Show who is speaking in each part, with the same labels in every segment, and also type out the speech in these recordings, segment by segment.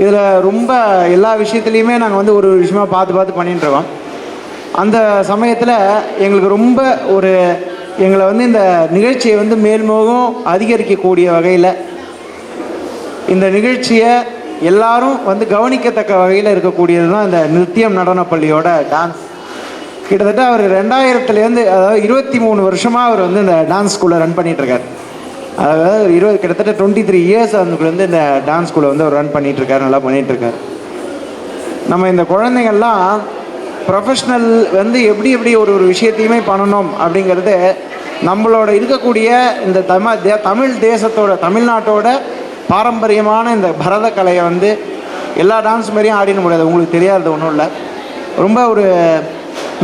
Speaker 1: இதில் ரொம்ப எல்லா விஷயத்துலையுமே நாங்கள் வந்து ஒரு விஷயமா பார்த்து பண்ணிட்டுருக்கோம். அந்த சமயத்தில் எங்களுக்கு ரொம்ப எங்களை வந்து இந்த நிகழ்ச்சியை வந்து மேல்மோகம் அதிகரிக்கக்கூடிய வகையில் இந்த நிகழ்ச்சியை எல்லாரும் வந்து கவனிக்கத்தக்க வகையில் இருக்கக்கூடியது தான் இந்த நிருத்தியம் நடனப்பள்ளியோட டான்ஸ். கிட்டத்தட்ட அவர் 2000 அதாவது 23 வருஷமாக அவர் வந்து இந்த டான்ஸ் ஸ்கூலை ரன் பண்ணிகிட்ருக்கார். அதாவது கிட்டத்தட்ட 23 இயர்ஸ் அதுக்கு வந்து இந்த டான்ஸ் ஸ்கூலை வந்து அவர் ரன் பண்ணிகிட்ருக்கார், நல்லா பண்ணிகிட்ருக்கார். நம்ம இந்த குழந்தைங்கள்லாம் ப்ரொஃபஷ்னல் வந்து எப்படி ஒரு விஷயத்தையுமே பண்ணணும் அப்படிங்கிறது நம்மளோட இருக்கக்கூடிய இந்த தமிழ் தேசத்தோட தமிழ்நாட்டோட பாரம்பரியமான இந்த பரத கலையை வந்து எல்லா டான்ஸ் மாதிரியும் ஆடின முடியாது. உங்களுக்கு தெரியாதது ஒன்றும் இல்லை. ரொம்ப ஒரு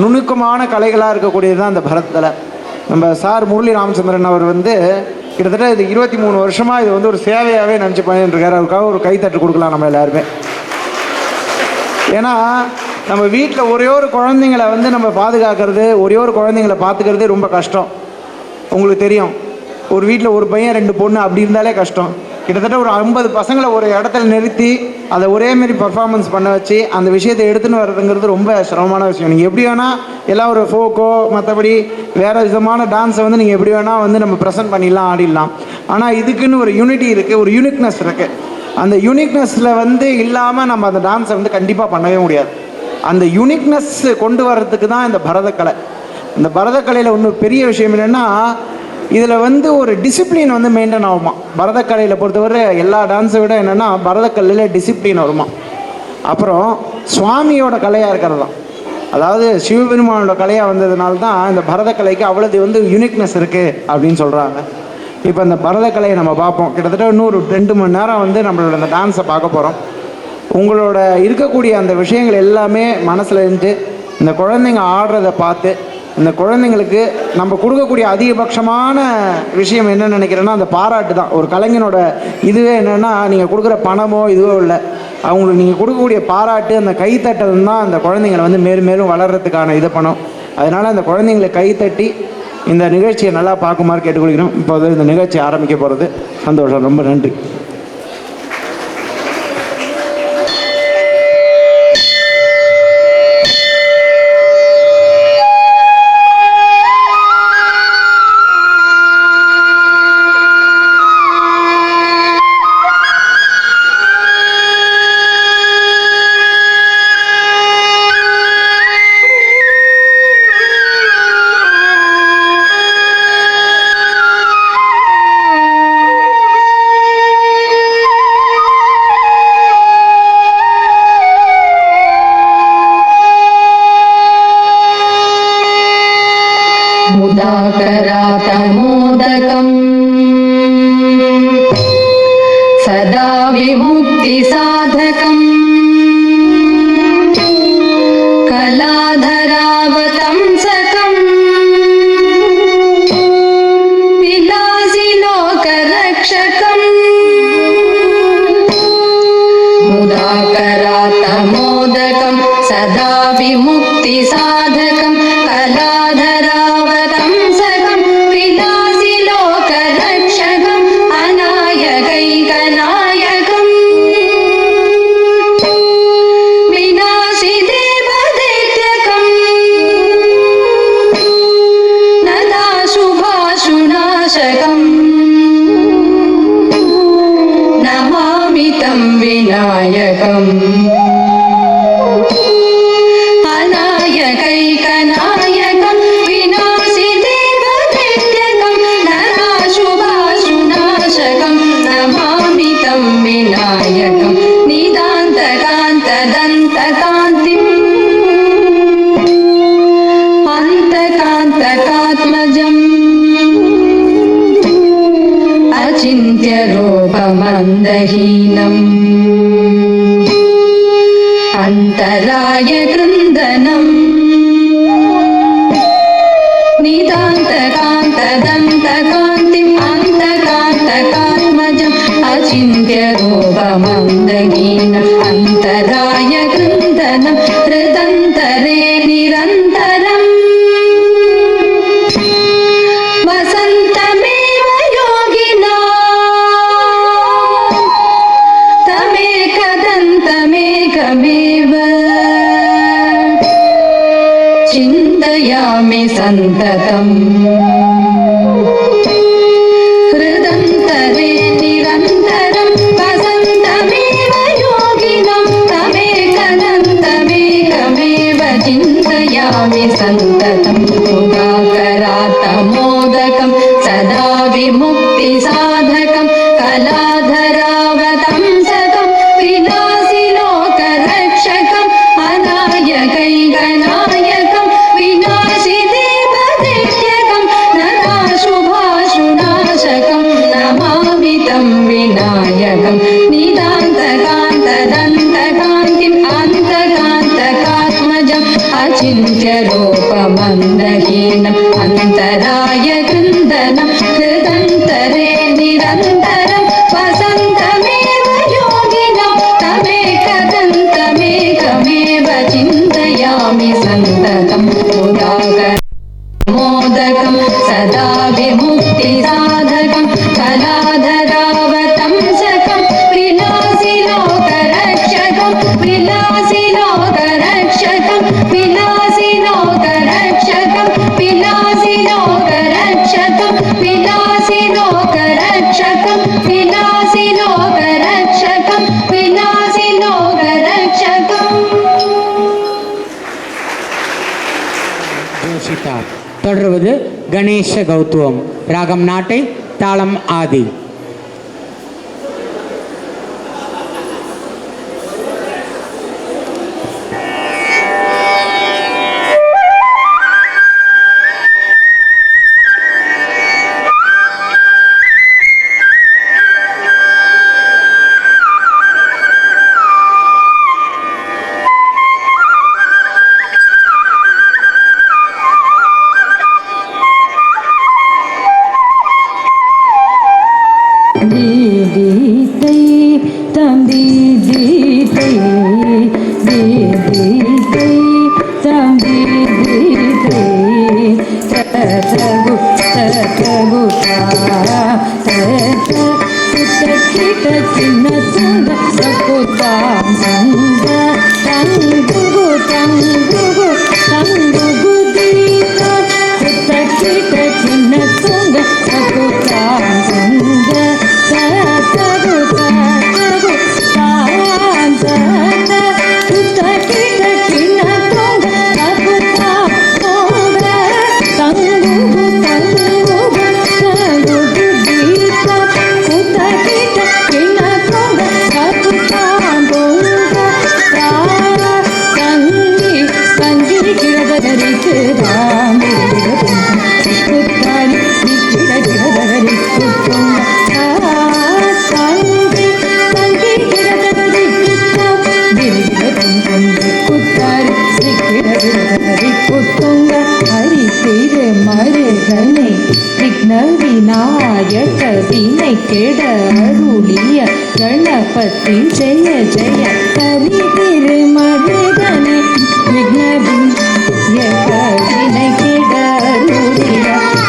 Speaker 1: நுணுக்கமான கலைகளாக இருக்கக்கூடியது தான் இந்த பரதத்தில். நம்ம சார் முரளி ராமச்சந்திரன் அவர் வந்து கிட்டத்தட்ட இது 23 வருஷமாக இது வந்து ஒரு சேவையாகவே நினச்சி பண்ணிட்டுருக்காரு. அவருக்காக ஒரு கைத்தட்டு கொடுக்கலாம் நம்ம எல்லாருமே. ஏன்னா நம்ம வீட்டில் ஒரே ஒரு குழந்தைங்களை வந்து நம்ம பாதுகாக்கிறது, ஒரே ஒரு குழந்தைங்களை பார்த்துக்கிறதே ரொம்ப கஷ்டம். உங்களுக்கு தெரியும், ஒரு வீட்டில் ஒரு பையன் 2 பொண்ணு அப்படி இருந்தாலே கஷ்டம். கிட்டத்தட்ட ஒரு 50 பசங்களை ஒரு இடத்துல நிறுத்தி அதை ஒரேமாரி பர்ஃபார்மன்ஸ் பண்ண வச்சு அந்த விஷயத்தை எடுத்துன்னு வர்றதுங்கிறது ரொம்ப சிரமமான விஷயம். நீங்கள் எப்படி வேணால் எல்லாம் ஒரு ஃபோக்கோ மற்றபடி வேறு விதமான டான்ஸை வந்து நீங்கள் எப்படி வேணால் வந்து நம்ம ப்ரெசென்ட் பண்ணிடலாம், ஆடிடலாம். ஆனால் இதுக்குன்னு ஒரு யூனிட்டி இருக்குது, ஒரு யூனிக்னஸ் இருக்குது. அந்த யூனிக்னஸில் வந்து இல்லாமல் நம்ம அந்த டான்ஸை வந்து கண்டிப்பாக பண்ணவே முடியாது. அந்த யூனிக்னஸ் கொண்டு வர்றதுக்கு தான் இந்த பரதக்கலை. இந்த பரதக்கலையில் ஒன்றும் பெரிய விஷயம் என்னென்னா, இதில் வந்து ஒரு டிசிப்ளின் வந்து மெயின்டைன் ஆகுமா. பரதக்கலையில் பொறுத்தவரை எல்லா டான்ஸை விட என்னென்னா பரதக்கலையில் டிசிப்ளின் வருமா. அப்புறம் சுவாமியோட கலையாக இருக்கிறது தான், அதாவது சிவபெருமானோட கலையாக வந்ததுனால தான் இந்த பரதக்கலைக்கு அவ்வளோது வந்து யூனிக்னஸ் இருக்குது அப்படின்னு சொல்கிறாங்க. இப்போ இந்த பரதக்கலையை நம்ம பார்ப்போம். கிட்டத்தட்ட இன்னொரு 2 மணி நேரம் வந்து நம்மளோட அந்த டான்ஸை பார்க்க போகிறோம். உங்களோட இருக்கக்கூடிய அந்த விஷயங்கள் எல்லாமே மனசில் இருந்து இந்த குழந்தைங்க ஆடுறதை பார்த்து இந்த குழந்தைங்களுக்கு நம்ம கொடுக்கக்கூடிய அதிகபட்சமான விஷயம் என்ன நினைக்கிறேன்னா அந்த பாராட்டு தான். ஒரு கலைஞனோட இதுவே என்னென்னா நீங்கள் கொடுக்குற பணமோ இதுவோ இல்லை, அவங்களுக்கு நீங்கள் கொடுக்கக்கூடிய பாராட்டு, அந்த கைத்தட்டல் தான் அந்த குழந்தைங்களை வந்து மேலும் மேலும் வளர்கிறதுக்கான இது பண்ணும். அதனால் அந்த குழந்தைங்களை கைத்தட்டி இந்த நிகழ்ச்சியை நல்லா பார்க்குமாறு கேட்டுக்கொள்கிறோம். இப்போது இந்த நிகழ்ச்சி ஆரம்பிக்க போகிறது. சந்தோஷம், ரொம்ப நன்றி.
Speaker 2: मुदाकरातमोदकम् सदा विमुक्तिसाधकम् कलाधरावतंसकम् विलासिलोकरक्षकम् मुदाकरातमोदकम् सदा विमुक्तिसाधकम् कलाधरावतंसकम् विलासिलोकरक्षकम् अनायकैकनायकम् विनाशिदेवदैत्यकम् नदाशुभाशुनाशकम् नमामि तं विनायकम् अनायकैकनायकम् विनाशिदेवदैत्यकम् नराशुभाशुनाशकम् नमामि तं विनायकम् निदान्तकान्तदन्तकान्तिम् अन्तकान्तकात्मजम् अचिन्त्यरूपमन्दहीनम् अन्तराय कृन्दनम् निदान्तकान्तदन्तकान्तिम् अन्तकान्तकात्मजम् अचिन्त्यरूपमन्दहीनम् अन्तराय कृन्दनम् हृदन्तरे निरन्तरम् वसन्तमेव योगिना सन्ततम् हृदन्तरे निरन्तरं वसन्तमेव योगिनं तमेकदन्तमेकमेव चिन्तयामि सन्ततं सुधाकरात्तमोदकं सदा विमुक्तिसाधकं कलाधरावतंसकं विलासिलोकरक्षकम् अनायकैकनायकं विनाशिदेवदैत्यकं नराशुभाशुनाशकं नमामि तं विनायकं निदान्तकान्तदन्तकान्तिम् अन्तकान्तकात्मजम् अचिन्त्यरूपमन्दहीनम् अन्तराय कृन्दनं हृदन्तरे निरन्तरं वसन्तमेव योगिनं तमेकदन्तमेकमेव चिन्तयामि सन्ततं मोदकं सदा विमुक्तिसाधकं कलाधरावतंसकं विलासिलोकरक्षकं विलासिलोकरक्षकं विलासिलोकरक्षकं विलासिलोकरक्षकं विलासिलोकरक्षकं विलासिलोकरक्षकं विलासिलोकरक्षकम्
Speaker 3: யோசித்தார். தொடர்வது கணேச கௌத்துவம். ராகம் நாட்டை, தாளம் ஆதி.
Speaker 2: गणपति जय जय हरि तिरुमरुगने विघ्न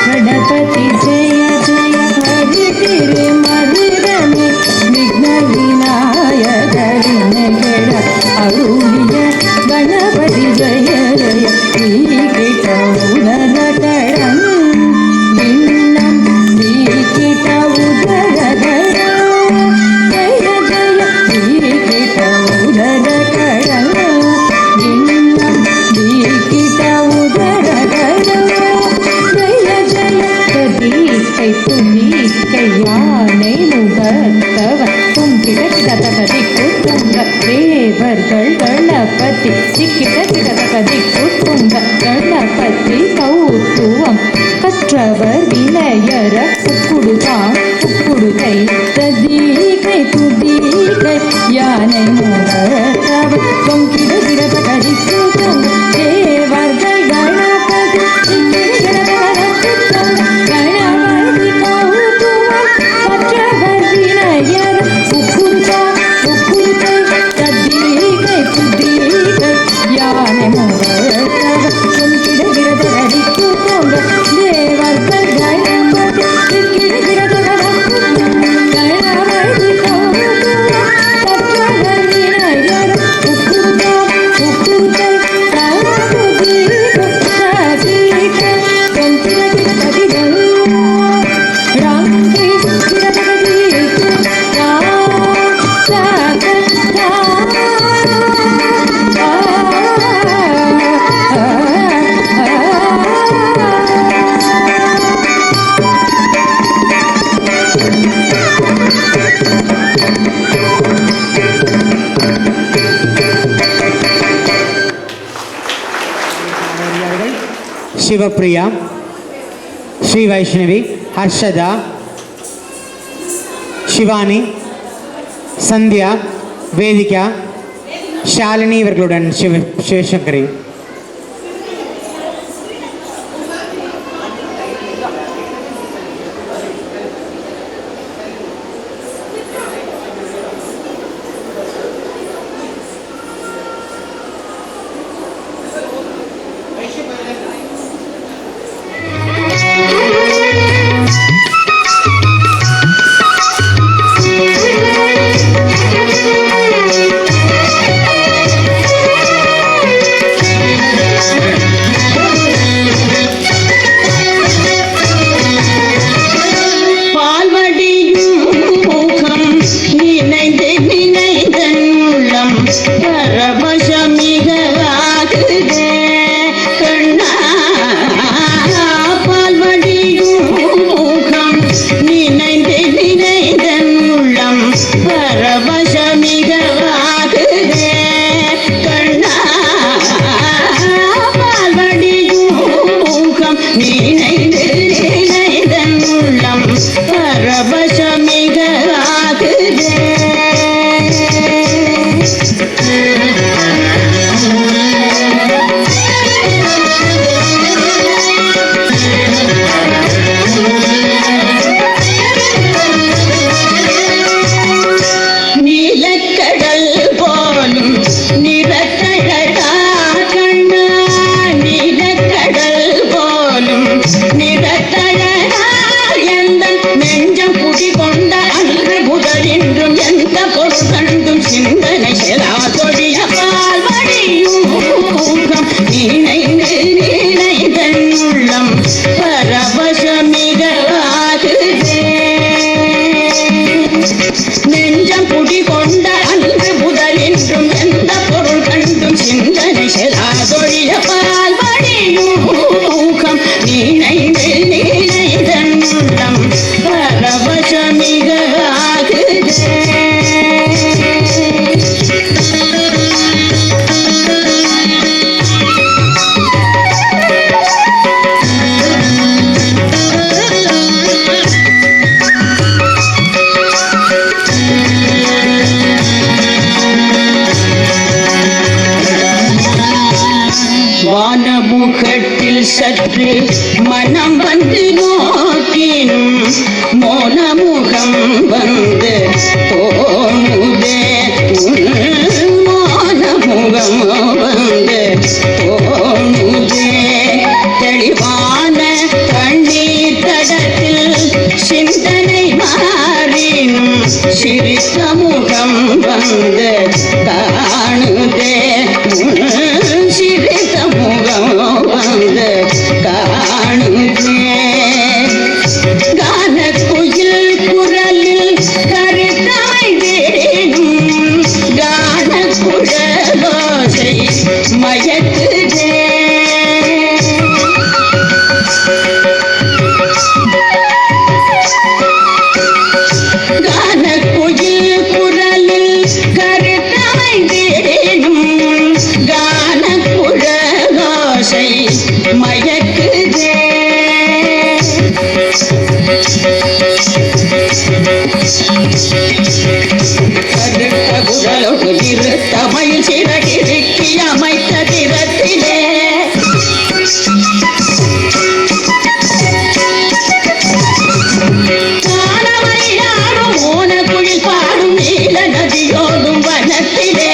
Speaker 2: गणपति जय जय हरि तिरुमरुगने विघ्न विनायकने अरुलिय गणपति जय जय गणपति गणपति कौतुवम कற்றवर विनयर पुकुडुकै तदीकै तुदीकै यानै मुगतव कोंकिड गिडपकरि कुतुम देवर्गल गणपति गणपति कौतुवम कற்றवर विनयर पुकुडुकै तदीकै तुदीकै यानै मुगतव कोंकिड गिडपकरि कुतुम देवर्गल गणपति
Speaker 3: சிவப்பிரியா, ஸ்ரீ வைஷ்ணவி, ஹர்ஷதா, சிவானி, சந்தியா, வேதிகா, ஷாலினி இவர்களுடன் சிவசங்கரி.
Speaker 4: சற்று மனம் வந்து நோக்கினும் மோனமுகம் வந்து தோணுதே மோனமுகம் வந்து தோணுதே தெளிவான கண்ணீர் தடத்தில் சிந்தனை மாறினும் சிரித்த முகம் வந்து காணுதே சிரித்த முகம் வந்து காணுதே கான குயில் குரலில் கருத்தமைந்தேனும் கான குழலோசை மயக்குதே கான குயில் குரலில் கருத்தமைந்தேனும் கான குழலோசை மயக்குதே கருத்த குழலோடு இருத்தமையில் சிறகிருக்கி அமைத்த திறத்திலே காணமையாடும் மோன குயில் பாடும் நீல நதியோடும் வனத்திலே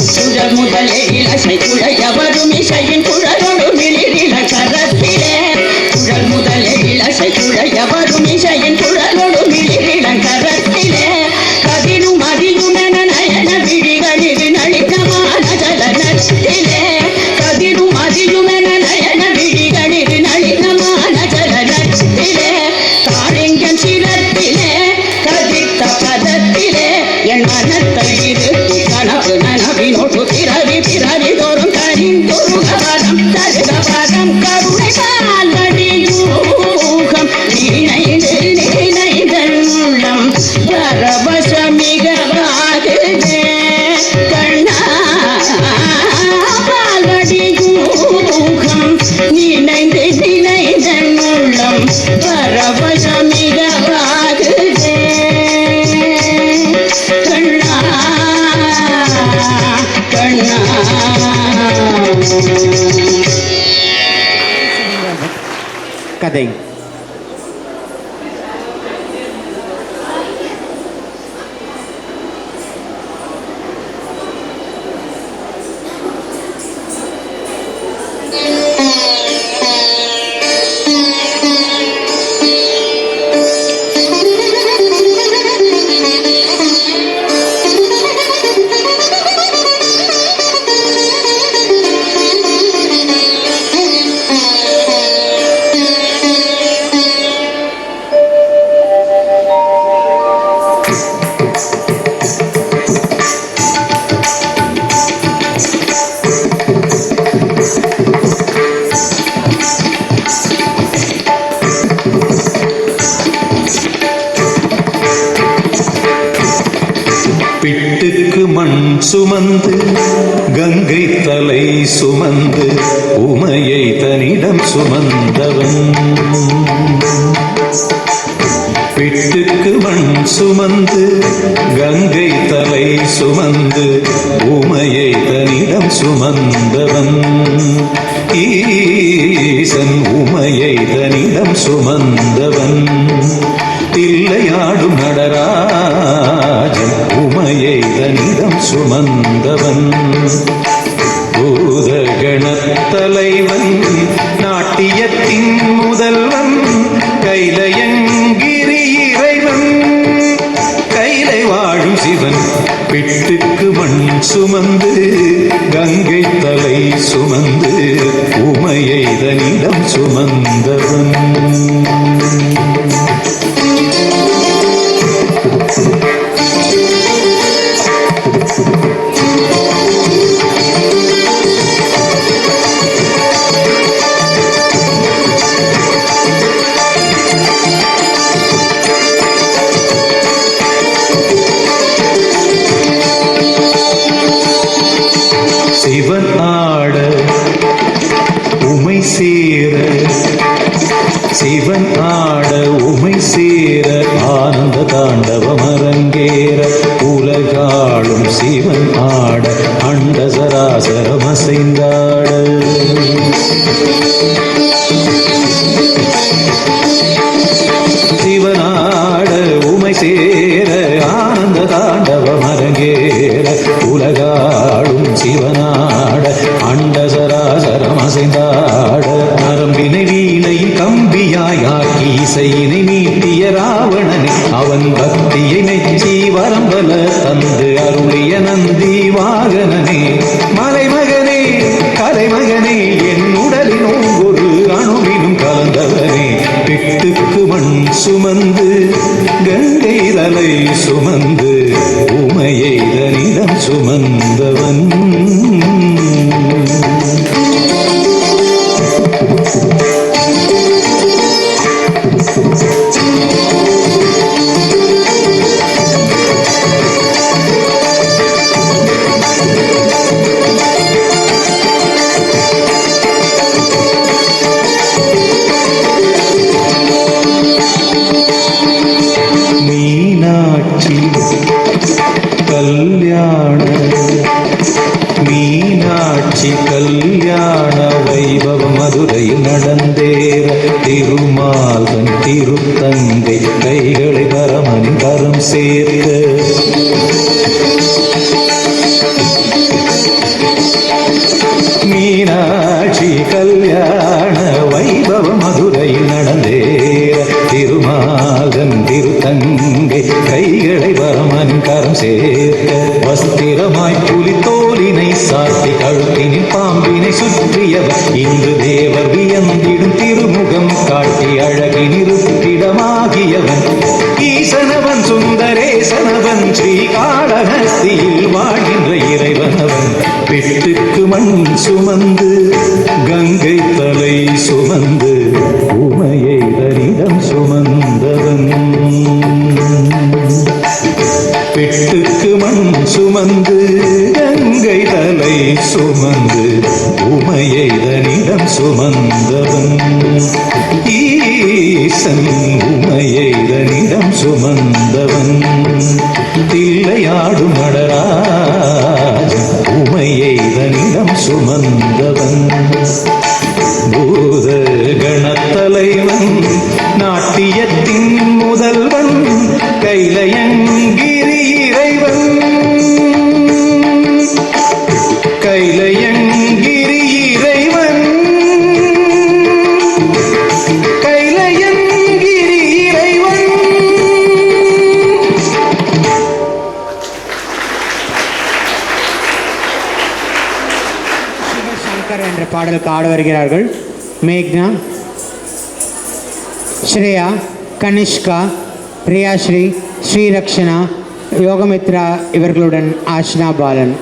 Speaker 4: சுடர் முதலே இலசை குழைய வரும் இசையின் குழலோடு மிளிரில கரத்திலே சுடர் முதலே இலசை குழைய வரும் இசையின் குழலோடு மிளிரில
Speaker 3: கதை.
Speaker 5: பிட்டுக்கு மண் சுமந்து கங்கை தலை சுமந்து உமையை தன்னிடம் சுமந்தவன். பிட்டுக்கு மண் சுமந்து கங்கை தலை சுமந்து உமையை தன்னிடம் சுமந்தவன். ஈசன் உமையை தன்னிடம் சுமந்தவன். தில்லையாடும் நடராஜன் உமையை தன்னிடம் சுமந்தவன். பூதகணத்தலைவன் நாட்டியத்தின் முதல்வன் கைலயங்கிரி இறைவன் கைலை வாழும் சிவன். பிட்டுக்கு மண் சுமந்து கங்கை தலை சுமந்து உமையை தன்னிடம் சுமந்தவன். சிவன் ஆட உமை சேர சிவன் ஆட உமை சேர ஆனந்த தாண்டவம் அரங்கேற உலகாளும் சிவன் ஆட அண்ட சராசரம் அசைந்தாட. சிவனாட உமை சேர ஆனந்த தாண்டவம் அரங்கேற உலகாளும் சிவனாட அண்ட சராசரம் அசைந்தாட. நரம்பினை வீணையில் கம்பியாய் ஆக்கி இசையினை மீட்டிய ராவணனை அவன் பக்தியை மெச்சி வரம்பல தந்து அருளிய நந்தி வாகனனே. மலைமகனே கலைமகனே என் உடலின் ஒவ்வொரு அணுவிலும் கலந்தவனே. பிட்டுக்கு மண் சுமந்து கங்கை தலை சுமந்து உமையை தன்னிடம் சுமந்தவன். மீனாட்சி கல்யாண மீனாட்சி கல்யாண வைபவ மதுரையில் நடந்தேற திருமால்கன் திருத்தங்கை கைகளை பரமனின் கரம் சேர்க்க. மீனாட்சி கல்யாண வைபவ மதுரையில் நடந்தேற திருமால்கன் திருத்தங்கை கைகளை பரமனின் கரம் சேர்க்க. வஸ்திரமாய் புலி தோலினை சாத்தி கழுத்தினில் பாம்பினை சுற்றியவர் இன்று தேவர் வியந்திடும் திருமுகம் காட்டி அழகின் இருப்பிடமாகியவன். ஈசனவன் சுந்தரேசனவன் ஸ்ரீகாளஹஸ்தியில் வாழ்கின்ற இறைவனவன். பிட்டுக்கு மண் சுமந்து கங்கை தலை சுமந்து உமையை தன்னிடம் சுமந்தவன். பிட்டுக்கு மண் சுமந்து கங்கை தலை சுமந்து உமையை தன்னிடம் சுமந்தவன். ஈசன் உமையை தன்னிடம் சுமந்தவன். தில்லையாடும் நடராஜன் உமையை தன்னிடம் சுமந்தவன். பூத கணத்தலைவன்
Speaker 3: பாடலுக்கு ஆட வருகிறார்கள். மேக்னா, ஸ்ரேயா, கனிஷ்கா, பிரியாஸ்ரீ, ஸ்ரீரக்ஷனா, யோகமித்ரா இவர்களுடன் ஆஷ்னா பாலன்.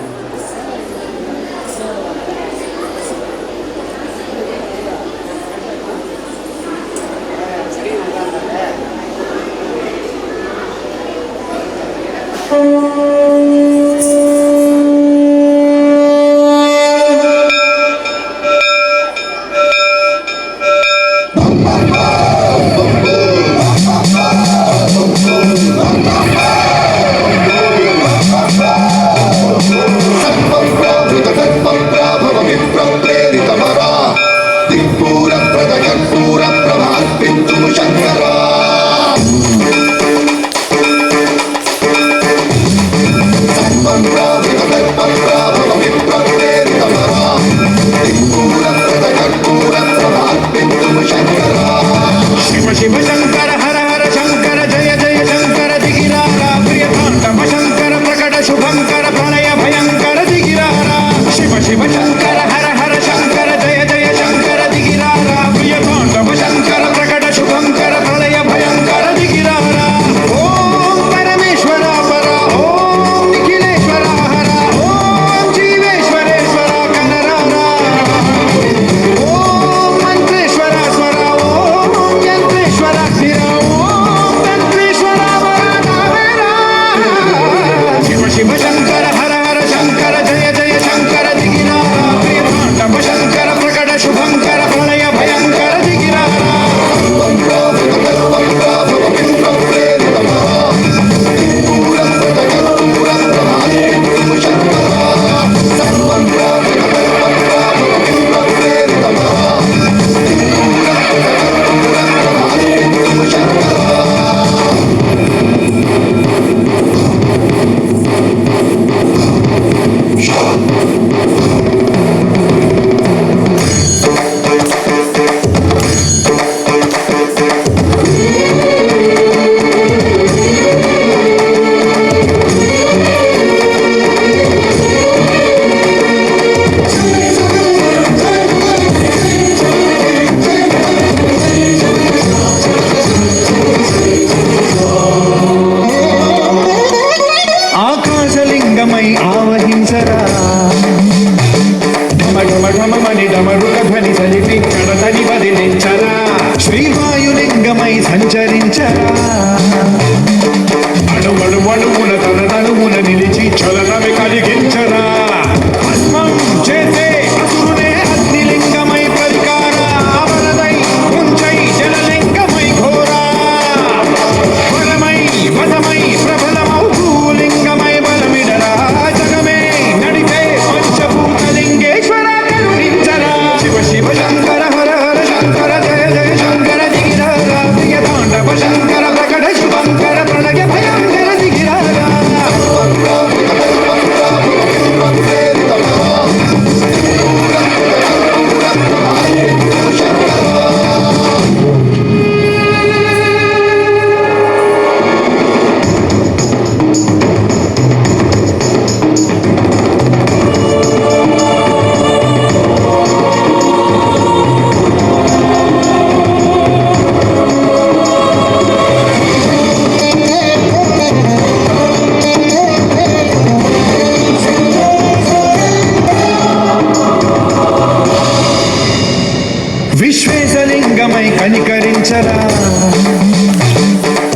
Speaker 6: విశ్వేశలింగమై కనికరించరా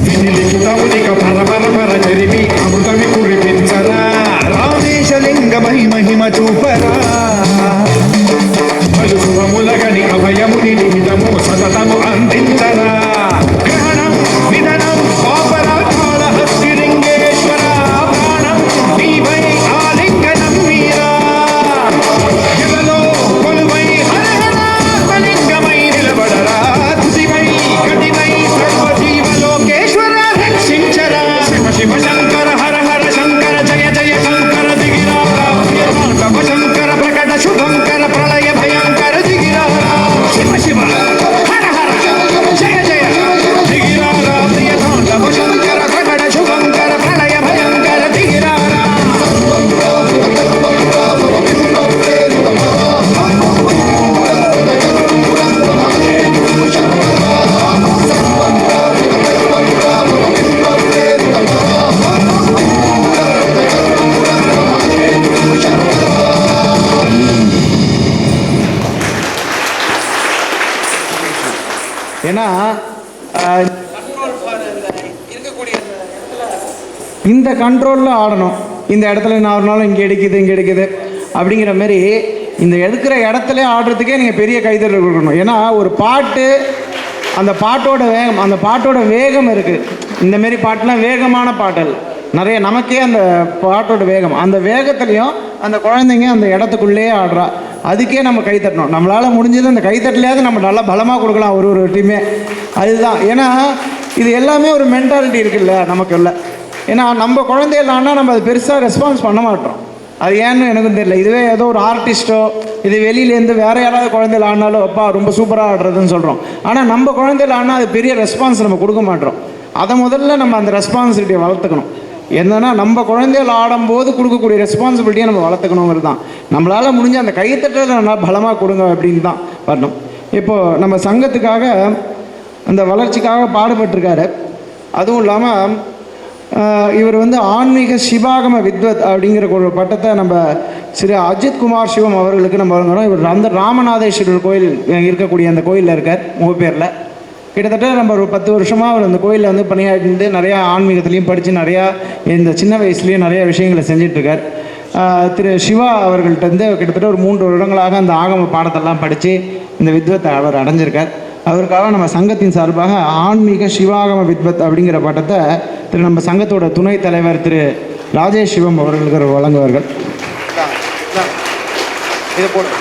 Speaker 6: వినిలిఖితమునిక పరపర చరివి అమృతమి కురిపించరా రామేశలింగమై మహిమ చూపరా పలు శుభములగని అభయముని నిహితము సతతము అందించరా గ్రహణం విధనం పాపరాకాల హస్తిలింగేశ్వర ప్రాణం నీవై ఆలింగనం మీరా జలలో కొలువై హరహరాత్మలింగమై నిలబడరా తుదివై గతివై సర్వజీవలోకేశ్వర రక్షించరా శివ శివ శంకర హర హర శంకర జయ జయ శంకర దిగిరారా ప్రియతాండవ శంకర ప్రకట శుభంకర ప్రళయ భయంకర దిగిరారా శివ శివ హర హర
Speaker 1: ஏன்னா இந்த கண்ட்ரோலில் ஆடணும். இந்த இடத்துல என்ன ஆடினாலும் இங்கே எடுக்குது அப்படிங்கிற மாதிரி இந்த எடுக்கிற இடத்துல ஆடுறதுக்கே நீங்கள் பெரிய கைத்தறல் கொடுக்கணும். ஏன்னா ஒரு பாட்டு, அந்த பாட்டோட வேகம் இருக்குது. இந்தமாரி பாட்டுலாம் வேகமான பாட்டல் நிறைய, நமக்கே அந்த பாட்டோட வேகம், அந்த வேகத்துலேயும் அந்த குழந்தைங்க அந்த இடத்துக்குள்ளேயே ஆடுறா. அதுக்கே நம்ம கைத்தட்டணும். நம்மளால் முடிஞ்சது அந்த கைத்தட்டலையாவது நம்ம நல்லா பலமாக கொடுக்கலாம் ஒரு டீமே. அதுதான். ஏன்னா இது எல்லாமே ஒரு மென்டாலிட்டி இருக்குல்ல நமக்கு இல்லை. ஏன்னா நம்ம குழந்தைகளானா நம்ம அது பெருசாக ரெஸ்பான்ஸ் பண்ண மாட்டோம். அது ஏன்னு எனக்கும் தெரியல. இதுவே ஏதோ ஒரு ஆர்டிஸ்ட்டோ இது வெளியிலேருந்து வேறு யாராவது குழந்தைகள் ஆடினாலும் அப்பா ரொம்ப சூப்பராக ஆடுறதுன்னு சொல்கிறோம். ஆனால் நம்ம குழந்தைகள் ஆனால் அது பெரிய ரெஸ்பான்ஸ் நம்ம கொடுக்க மாட்டோம். அதை முதல்ல நம்ம அந்த ரெஸ்பான்சிபிலிட்டியை வளர்த்துக்கணும். என்னன்னா நம்ம குழந்தைகள் ஆடும்போது கொடுக்கக்கூடிய ரெஸ்பான்சிபிலிட்டியை நம்ம வளர்த்துக்கணுங்கிறது தான். நம்மளால் முடிஞ்ச அந்த கைத்தட்டலை நல்லா பலமாக கொடுங்க அப்படின்னு தான் வரணும். இப்போது நம்ம சங்கத்துக்காக அந்த வளர்ச்சிக்காக பாடுபட்டிருக்காரு. அதுவும் இல்லாமல் இவர் ஆன்மீக சிவாகம வித்வத் அப்படிங்கிற ஒரு பட்டத்தை நம்ம ஸ்ரீ அஜித் குமார் சிவம் அவர்களுக்கு நம்ம வழங்குறோம். இவர் அந்த ராமநாதேஸ்வரர் கோயில் இருக்கக்கூடிய அந்த கோயிலில் இருக்கார் முகப்பேரில். கிட்டத்தட்ட நம்ம ஒரு 10 வருஷமாக அவர் அந்த கோயிலில் பணியாற்றிட்டு நிறையா ஆன்மீகத்துலேயும் படித்து நிறையா இந்த சின்ன வயசுலேயும் நிறையா விஷயங்களை செஞ்சிட்ருக்கார். திரு சிவா அவர்கள்ட்ட கிட்டத்தட்ட ஒரு 3 வருடங்களாக அந்த ஆகம பாடத்தெல்லாம் படித்து இந்த வித்வத்தை அவர் அடைஞ்சிருக்கார். அவருக்காக நம்ம சங்கத்தின் சார்பாக ஆன்மீக சிவாகம வித்வத் அப்படிங்கிற பட்டத்தை திரு நம்ம சங்கத்தோட துணைத் தலைவர் திரு ராஜேஷ் சிவம் அவர்களுக்கு வழங்குவார்கள். இதை போட்டு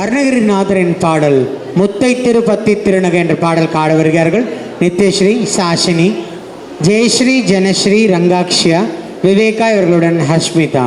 Speaker 3: அருணகிரிநாதரின் பாடல் முத்தை திரு பத்தி திருநகை என்ற பாடல் பாட வருகிறார்கள் நித்யஸ்ரீ, சாஷினி, ஜெயஸ்ரீ, ஜனஸ்ரீ, ரங்காக்ஷியா, விவேகா இவர்களுடன் ஹஷ்மிதா.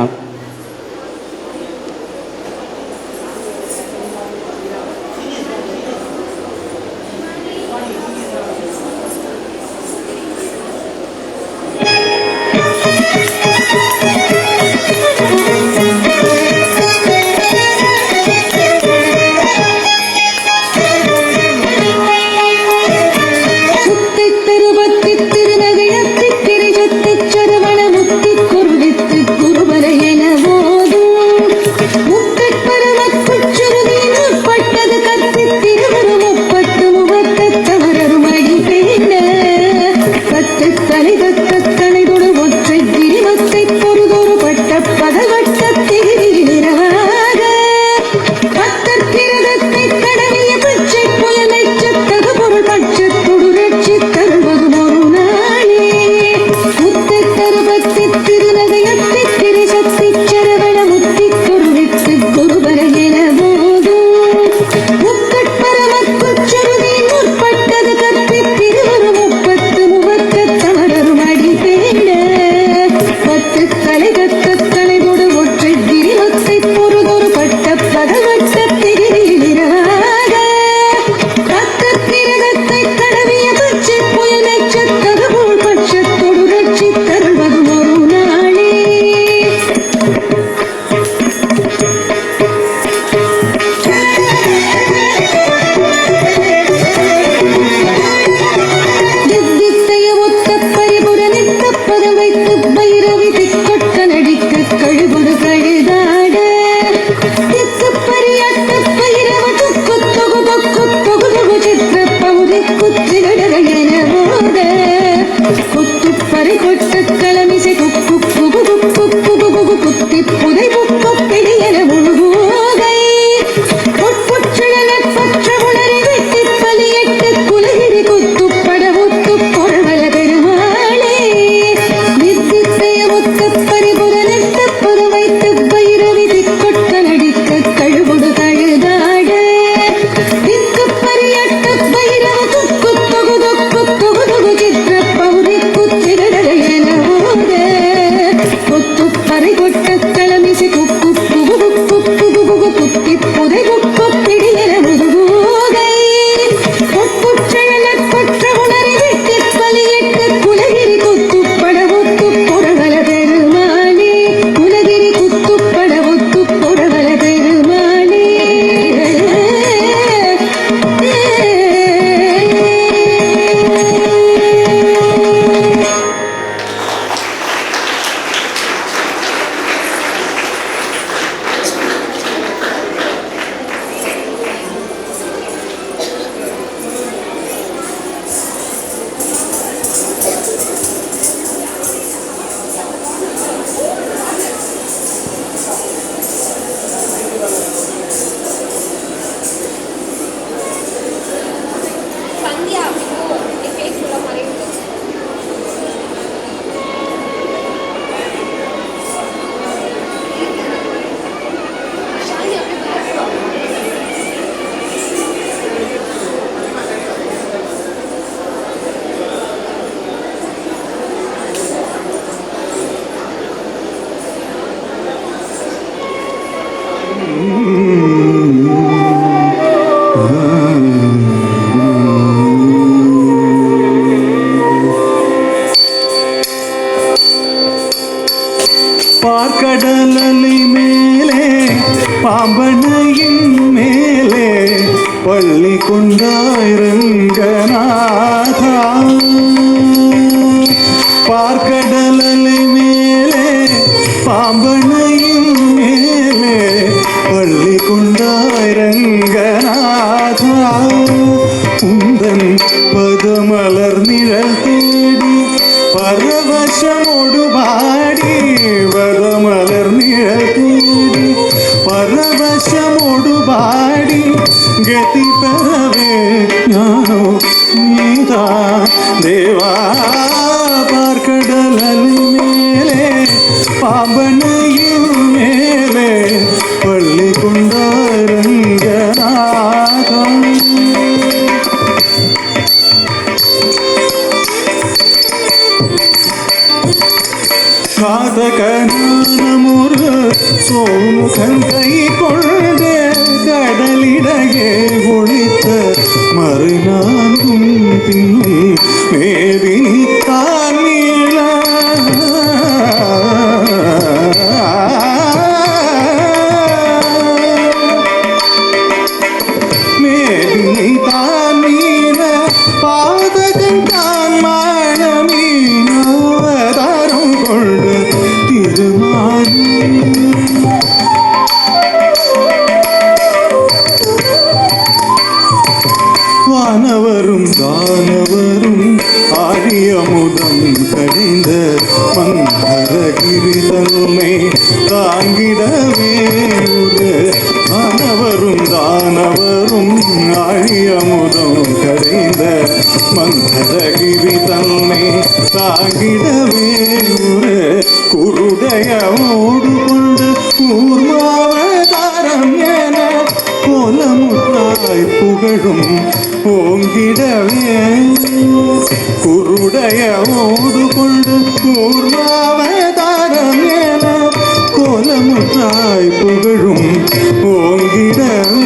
Speaker 2: கலை கத்த தலைதொடு ஒற்றை கிரிமத்தை பொறுதொரு பட்ட பதவட்ட
Speaker 5: பாம்பனையின் மேலே பள்ளி கொண்டாய் ரங்கநாதா. பார்க்கடலை மேலே பாம்பனையின் மேலே பள்ளி கொண்டாய் ரங்கநாதா. உந்தன் பதமலர் நிழல் தேடி பரவசமோடு பாடி, பதமலர் நிழல் தேடி பரவசமோடு பாடி, கதி பெறவே ஞானோ நீதா தேவா. பார்க்கடலின் மேலே பாம்பனையின் மேலே பள்ளி கொண்டாய் ரங்கநாதா. சாதகனானமொரு சோமுகன் கை கொண்டு கடலிடையே ஒழித்த மறுநான்கும் பின்னும் மேதினித்தான் மீள. மேதினித்தான் மீள பாதகன் தான் மானமீனவதாரம் கொண்டு திருமால். வானவரும் தானவரும் ஆரியமுதம் கடைந்த மந்தரகிரி தன்மை தாங்கிடவே. வானவரும் தானவரும் ஆரியமுதம் கடைந்த மந்தரகிரி தன்மை தாங்கிடவே. குருடையோடு கொண்டு கூர்மாவதாரம் என கோலமுட்டாய் புகழும் ஓங்கிடவே. குருடையோடு கொண்டு கூர்மாவதாரம் என கோலமுட்டாய் புகழும் ஓங்கிடவே.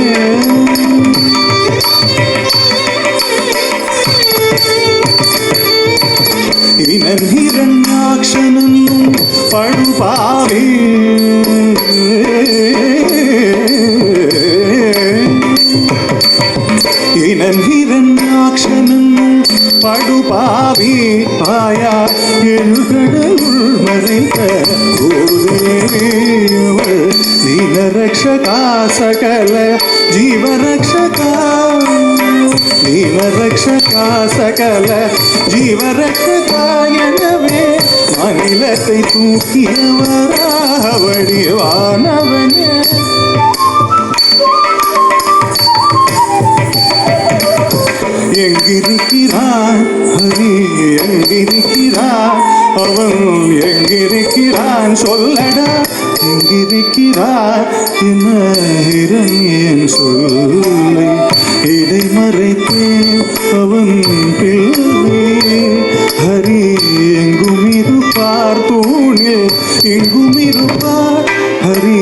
Speaker 5: இனன் ஹிரண்யாக்ஷனும் படுபாவே. இனன் ஹிரண்யாக்ஷனும் படுபாவி பாயா எழுகடலுள் மறைந்த பூதேவியவள் தீனரக்ஷகா சகல ஜீவரக்ஷகா. தீனரக்ஷகா சகல ஜீவரக்ஷகா எனவே அநிலத்தை தூக்கியவரா வடிவானவனே. எங்கிருக்கிறான் ஹரி எங்கிருக்கிறான் அவன் எங்கிருக்கிறான் சொல்லடா. எங்கிருக்கிறான் என்ன இரண்யன் சொல்லை இடை மறைத்தேன் அவன் பிள்ளை. ஹரி எங்கும் இருப்பார் தூணில் எங்கும் இருப்பார். ஹரி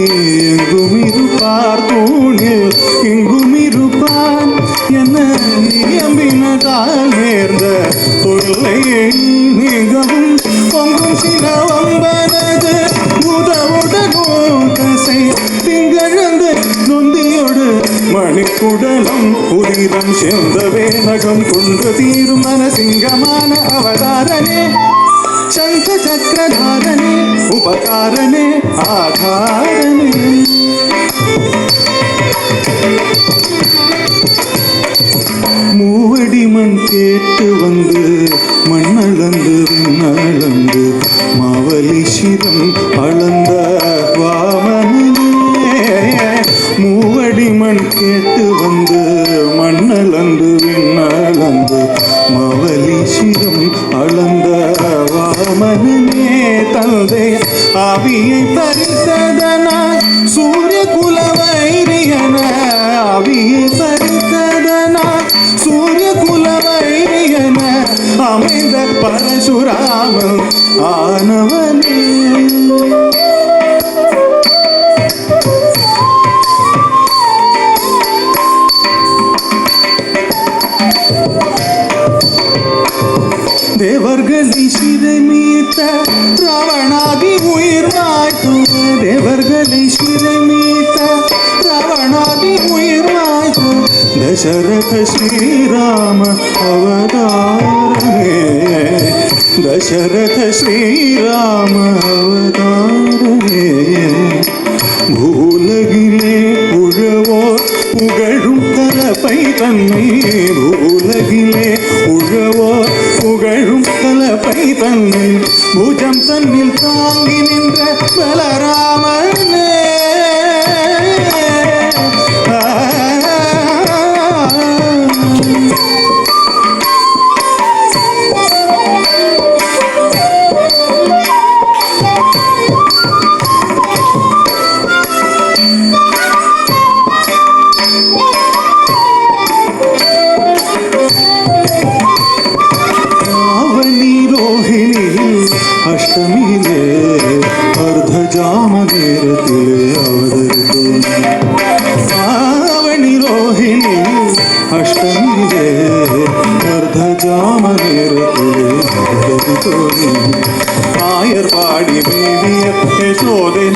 Speaker 5: எங்கும் இருப்பார் தூணில் எங்கும் இருப்பான் என்ன நியம்பினதால் நேர்ந்த தொல்லையை மிகவும் பொங்கும் சினவம்பனது முதவுடனோதசை திங்கழந்து நொந்தியோடு மணிக்குடலம் உதிரம் சேர்ந்தவே நகம் கொண்டு தீரும் மனசிங்கமான அவதாரனே. சங்க சக்கரதாரனே உபகாரனே ஆதாரனே. மூவடி மண் கேட்டு வந்து மண்ணளந்து விண்ணளந்து மாவலி சிரம் அளந்த வாமனே. மூவடி மண் கேட்டு வந்து மண்ணளந்து விண்ணளந்து மாவலி சிரம் அளந்த வாமனே. தந்தை ஆவியை பறித்ததனாய் சூரிய குலவைரியன. ஆவியை பறித்ததனாய் சூரிய குலவைரியன அமைந்த பரசுராமன் ஆனவனே. தேவர்களை சிறைமீட்ட ராவணாதி உயிர் மாற்றும். தேவர்களை சிறைமீட்ட ராவண दशरथ श्रीराम अवतारणे दशरथ श्रीराम अवतारणे भूलगिले उழவோர் புகழும் கலப்பை தன்னை பூலகிலே உழவோர் புகழும் கலப்பை தன்னை பூஜம் தன்னில் தாங்கி நின்ற பலராமனே अष्टमीले अर्धजाम नेरतिले अवतरितो आवणि रोहिणी अष्टमीले अर्धजाम नेरतिले अवतरितो आयर् पाडि मेविय यशोदे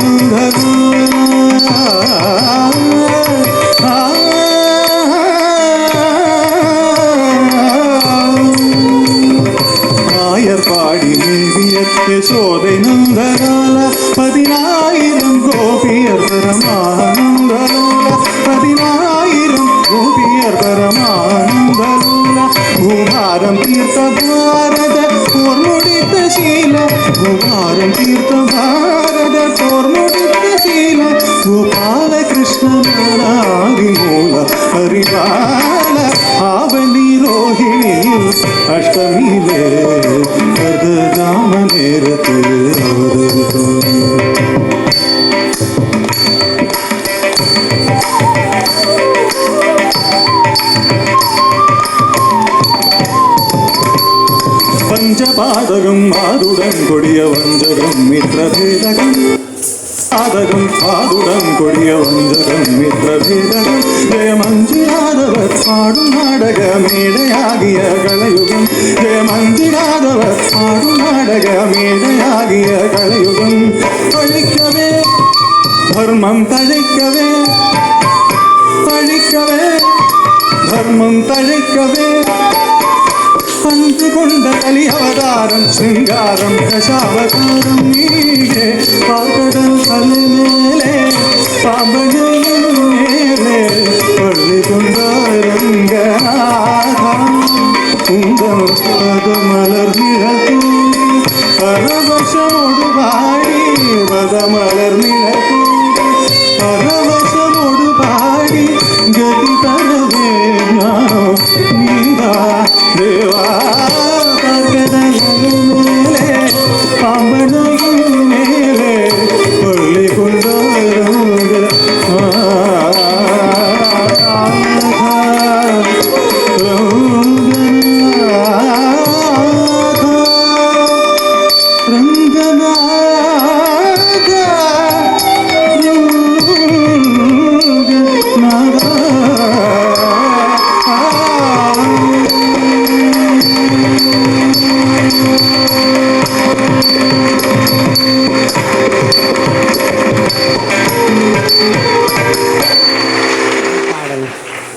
Speaker 5: பாடி யசோதை நந்தலால 10000 கோபியர் பரமானந்தலோல 10000 கோபியர் பரமானந்தலோல பூபாரம் தீர்த்த பாரத போர் முடித்த சீல பூபாரம் தீர்த்த பாரத போர் முடித்த சீல கோபால கிருஷ்ணனாதி மூல ஹரிபால ஆவணி ரோஹிணியில் அஷ்டமியிலே अर्धजाम नेरतिले अवतरितो பஞ்சபாதகம் மாதுடன் கொடிய வஞ்சகம் மித்ரபேதகம் பாதகம் பாதுடன் கொடிய வஞ்சகம் மித்ரபேதகம் ஜெயமஞ்சிராதவர் பாடும் நாடக மேடையாகிய கலயுகம் ஜெயமஞ்சிராதவர் பாடும் நாடக மேடையாகிய கலயுகம் அழிக்கவே தர்மம் தழைக்கவே அழிக்கவே தர்மம் தழைக்கவே பந்து கொண்ட கலி அவதாரம் சிங்காரம் தசாவதாரம் நீங்கே பார்க்கடல் தலை மேலே பாம்பனையும் மேலே பள்ளி கொண்டாரங்கநாதா உங்கள் பதமலர் நிழக்கூடி பரவசமோடு பாடி பதமலர் நிழக்கூடி பரவசமோடு பாடி கதி தரவே ஞானம் நீதா தேவா பார்க்கடல் மேலே பாம்பனையும் மேலே பள்ளி கொண்டாரங்க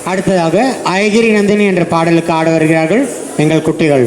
Speaker 3: அடுத்ததாக அயகிரி நந்தினி என்ற பாடலுக்கு ஆட வருகிறார்கள் எங்கள் குட்டிகள்.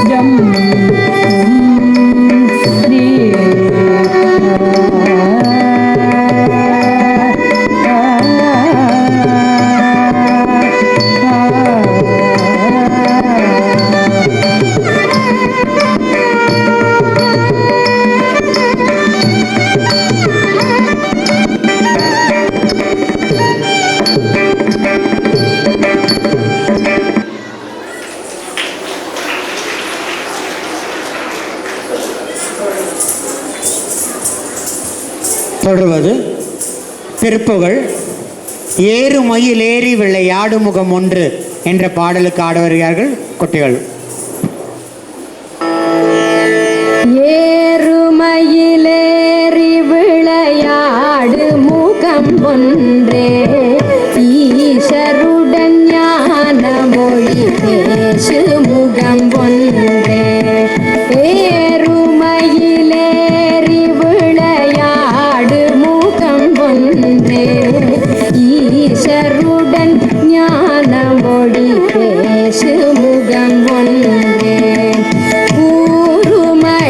Speaker 2: ஜம் ரீ
Speaker 3: தொடர்வது திருப்புகழ் ஏறுமயில் ஏறி விளையாடு முகம் ஒன்று என்ற பாடலுக்கு ஆட வருகிறார்கள் குட்டிகள்.
Speaker 2: ஏறுமயிலேறி விளையாடு முகம் ஒன்றே ஈசருடன் ஞான மொழி பேசு முகம் ஒன்றே ஏறுமயிலேறி விளையாடு முகம் ஒன்றே ஈசருடன் ஞான மொழி பேசு முகம் ஒன்றே கூறுமடியார்கள்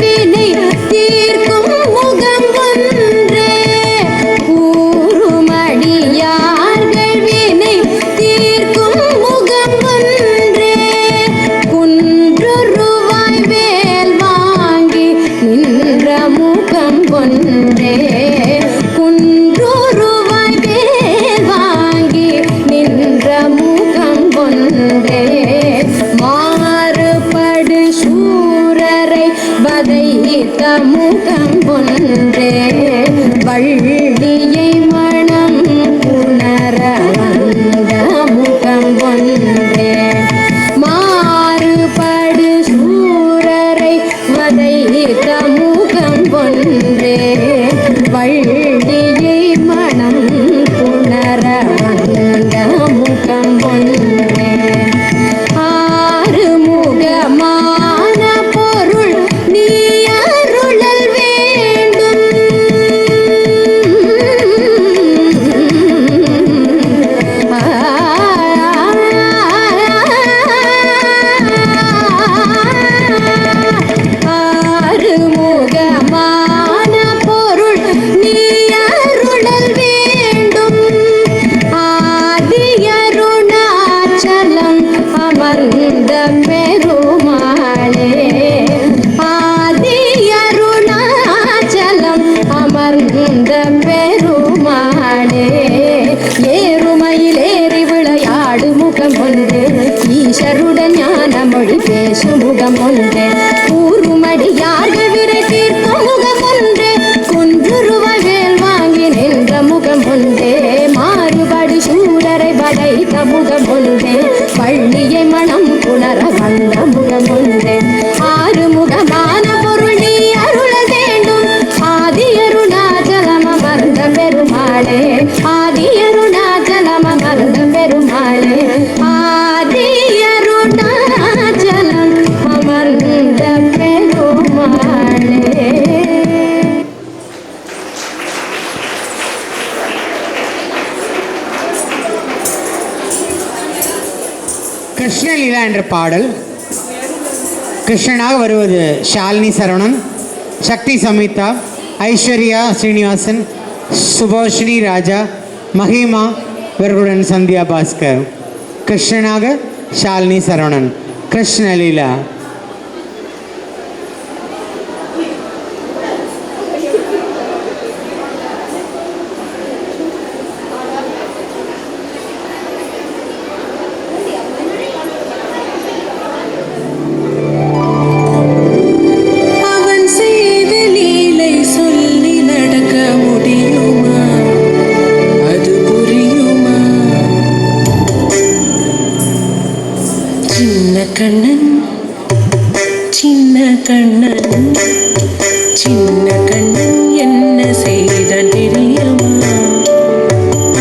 Speaker 2: வினை தீர்க்கும் முகம் ஒன்றே கூறுமடியார்கள் வினை தீர்க்கும் முகம் ஒன்றே குன்றுருவாய் வேல் வாங்கி நின்ற முகம் ஒன்றே குன்றுருவாய் வேல் வாங்கி நின்ற முகம் ஒன்றே மாறுபடு சூரரை வதைத்த முகம் ஒன்றே வள்ளியை மனம் உணர வந்த முகம் ஒன்றே மாறுபடு சூரரை வதைத்த முகம் ஒன்றே வள்ளியை மனம் உணர வந்த முகம் ஒன்றே ஆறுமுகமான பொருள் நீ அருளல் வேண்டும் ஆறுமுகமான பொருள் நீ அருளல் வேண்டும் ஆதியருணாச்சலம் அமர்ந்த பெருமாளே ஆதியருணாச்சலம் அமர்ந்த பெருமாளே ஏறுமயிலேறி விளையாடு முகம் ஒன்று ஈஸ்வருடன் ஞான மொழி பேசு முகம் ஒன்று கூறுமடியார்கள் விரை தீர்க்கும் முகம் ஒன்று குன்றுருவாய் வேல் வாங்கி நின்ற முகம் ஒன்றே மாறுபடு சூரரை வதைத்த முகம் ஒன்றே பள்ளியை மனம் உணர வந்த முகம் ஒன்றே ஆறுமுகமான பொருள் நீ அருள வேண்டும் ஆதியருணாச்சலம் அமர்ந்த பெருமாளே ஆதியருணாச்சலம் அமர்ந்த பெருமாளே ஆதியருணாச்சலம் அமர்ந்த பெருமாளே.
Speaker 3: கிருஷ்ணலீலா என்ற பாடல். கிருஷ்ணனாக வருவது ஷாலினி சரவணன், சக்தி சமிதா, ஐஸ்வர்யா ஸ்ரீனிவாசன், சுபோஷினி ராஜா, மஹிமா இவர்களுடன் சந்தியா பாஸ்கர். கிருஷ்ணனாக ஷாலினி சரவணன். கிருஷ்ணலீலா.
Speaker 7: அவன் செய்த லீலை சொல்லி நடக்க முடியுமா? அது புரியுமா? சின்ன கண்ணன் சின்ன கண்ணன் சின்ன கண்ணன் என்ன செய்தான் தெரியுமா?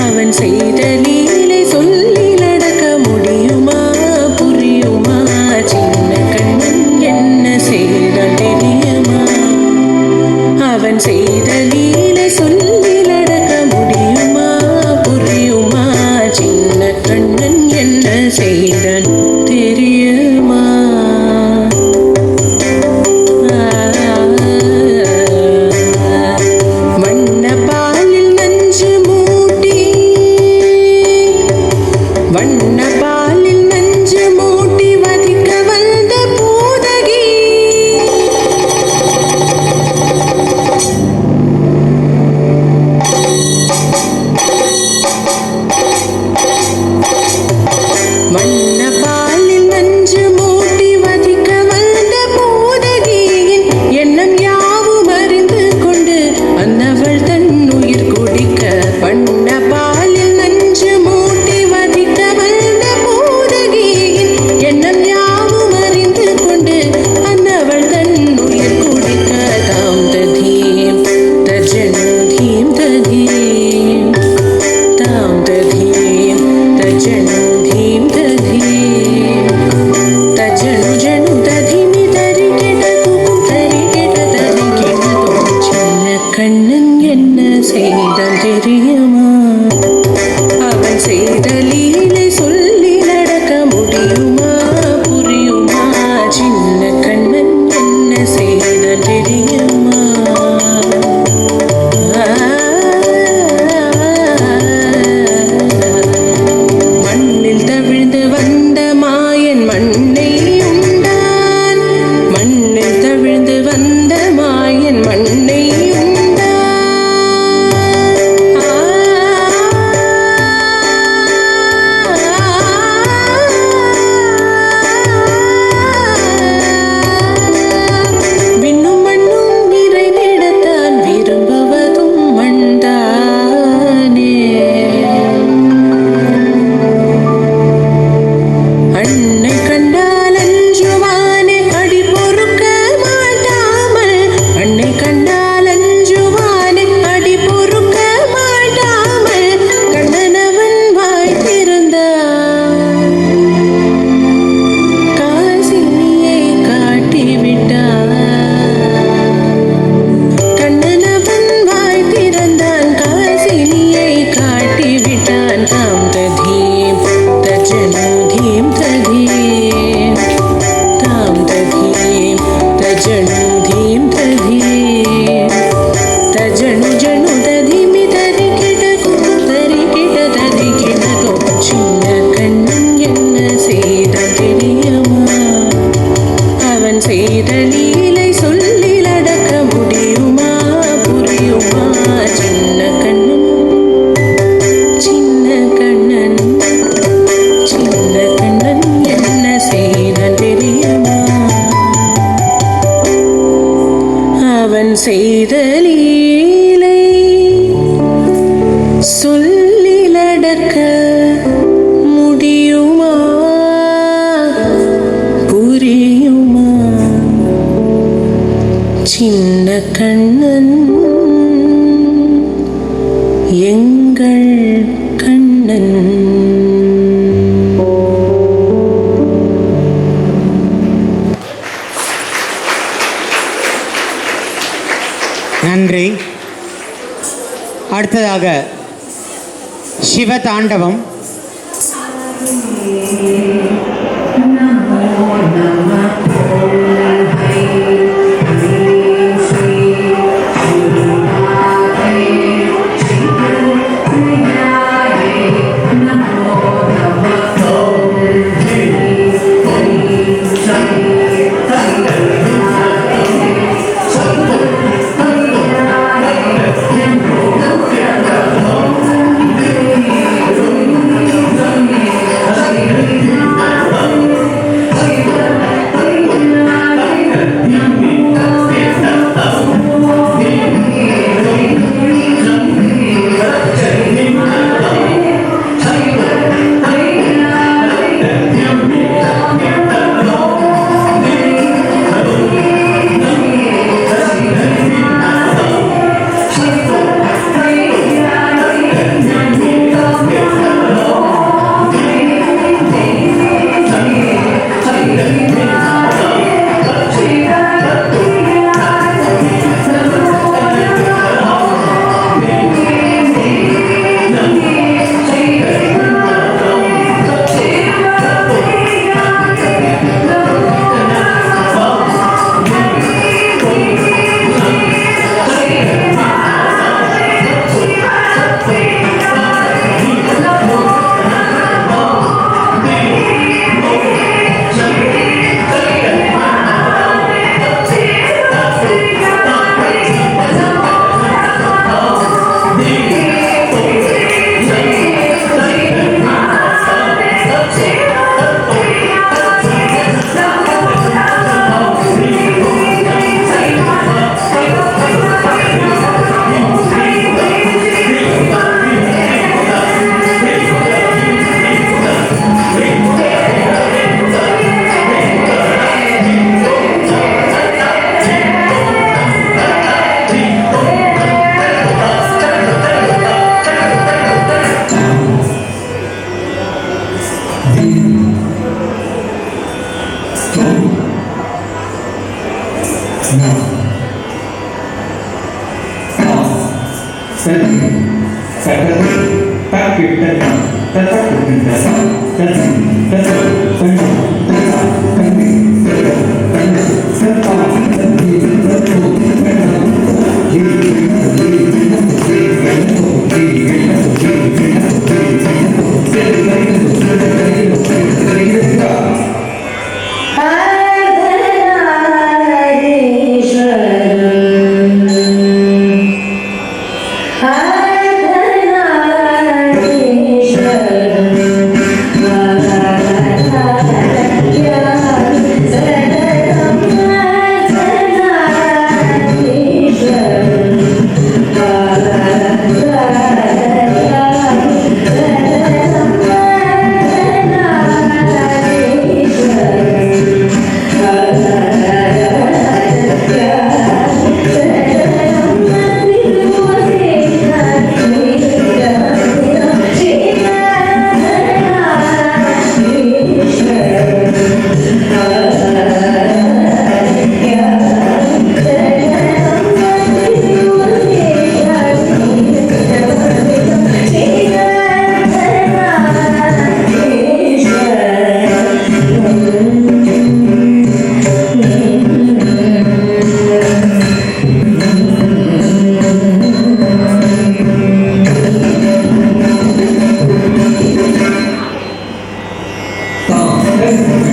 Speaker 7: அவன் செய்த லீலை சொல்லி நடக்க முடியுமா? புரியுமா? சின்ன கண்ணன் என்ன செய்தான் தெரியுமா? அவன் செய்த லீலை சொல்லி நடக்க முடியுமா? புரியுமா? சின்ன கண்ணன் என்ன செய்தான் தெரியுமா? வண்ணப்பாலில் நஞ்சு மூட்டி, வண்ணப்பாலில் நஞ்சு மூட்டி வதிக்க வந்த பூதகி. வண்ணப்பாலில் நஞ்சு மூட்டி வதிக்க வந்த பூதகியின் எண்ணம் யாவும் அறிந்து கொண்டு அன்னவள் தன் உயிர் குடிக்க. வண்ணப்பாலில் நஞ்சு மூட்டி வதிக்க வந்த பூதகியின் எண்ணம் யாவும் அறிந்து கொண்டு அன்னவள் தன் உயிர் குடிக்க. தாம் ததீம் தஜனு தீம் ததீம், தாம் ததீம் தஜனு தீம் ததீம், தஜனு ஜனு ததிமி தரி கெட குகும் தரி கெட தரி கெடதோ. சின்ன கண்ணன் என்ன செய்தான் தெரியுமா? அவன் செய்த லீலை சொல்லி நடக்க முடியுமா புரியுமா? சின்ன கண்ணன் என்ன செய்தான் தெரியுமா? மண்ணில் தவிழ்ந்து வந்த மாயன் மண்ணை உண்டான், மண்ணில் தவிழ்ந்து வந்த மாயன் மண்ணை உண்டான். விண்ணும் மண்ணும் நிறைந்திடத்தான் விரும்புவதும் மண்தானே. அன்னை கண்டால் அஞ்சுவானே அடி பொறுக்க மாட்டாமல், அன்னை கண்டால் அஞ்சுவானே அடி பொறுக்க மாட்டாமல் கண்ணனவன் வாய் திறந்தான், காசினியை காட்டிவிட்டான். கண்ணனவன் வாய் திறந்தான், காசினியை காட்டிவிட்டான். தாம் ததீம் தஜனு தீம் ததீம், தாம் ததீம் தஜனு தீம் ததீம், தஜனு ஜனு ததிமி தரி கெட குகும் தரி கெட தரி கெடதோ. சின்ன கண்ணன் என்ன செய்தான் தெரியுமா? அவன் செய்த லீலை சொல்லி நடக்க முடியுமா புரியுமா? சின்ன கண்ணன், சின்ன கண்ணன், சின்ன கண்ணன் என்ன செய்தான் தெரியுமா? அவன் செய்த லீலை சொல்லி நடக்க முடியுமா புரியுமா? சின்ன கண்ணன், எங்கள் கண்ணன்.
Speaker 3: நன்றி. அடுத்ததாக சிவதாண்டவம்.
Speaker 6: Let's